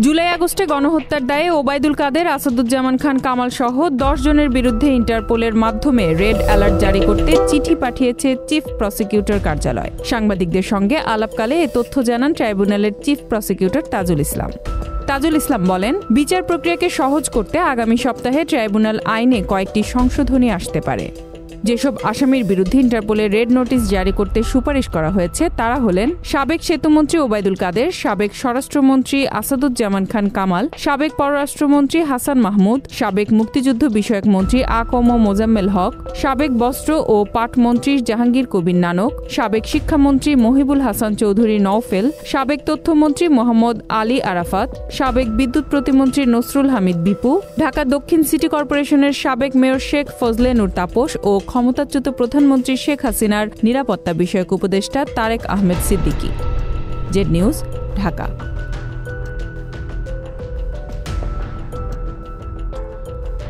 জুলাই আগস্টে গণহত্যার দায়ে ওবায়দুল কাদের, আসাদুজ্জামান খান কামাল সহ 10 জনের বিরুদ্ধে ইন্টারপোলের মাধ্যমে রেড অ্যালার্ট জারি করতে চিঠি পাঠিয়েছে চিফ প্রসিকিউটর কার্যালয়। সাংবাদিকদের সঙ্গে আলাপকালে এ তথ্য জানান ট্রাইব্যুনালের চিফ প্রসিকিউটর তাজুল ইসলাম। তাজুল ইসলাম বলেন, বিচার প্রক্রিয়াকে সহজ করতে আগামী সপ্তাহে ট্রাইব্যুনাল আইনে কয়েকটি সংশোধনী আসতে পারে। যেসব আসামির বিরুদ্ধে ইন্টারপোলের রেড নোটিশ জারি করতে সুপারিশ করা হয়েছে তারা হলেন সাবেক সেতুমন্ত্রী ওবায়দুল কাদের, সাবেক স্বরাষ্ট্রমন্ত্রী আসাদুজ্জামান খান কামাল, সাবেক পররাষ্ট্রমন্ত্রী হাসান মাহমুদ, সাবেক মুক্তিযুদ্ধ বিষয়ক মন্ত্রী আ.ক.ম মোজাম্মেল হক, সাবেক বস্ত্র ও পাট মন্ত্রী জাহাঙ্গীর কবির নানক, সাবেক শিক্ষামন্ত্রী মহিবুল হাসান চৌধুরী নওফেল, সাবেক তথ্যমন্ত্রী মোহাম্মদ আলী আরাফাত, সাবেক বিদ্যুৎ প্রতিমন্ত্রী নসরুল হামিদ বিপু, ঢাকা দক্ষিণ সিটি কর্পোরেশনের সাবেক মেয়র শেখ ফজলে নূর তাপস ও ক্ষমতাচ্যুত প্রধানমন্ত্রী শেখ হাসিনার নিরাপত্তা বিষয়ক উপদেষ্টা তারেক আহমেদ সিদ্দিকী। Z News, Dhaka.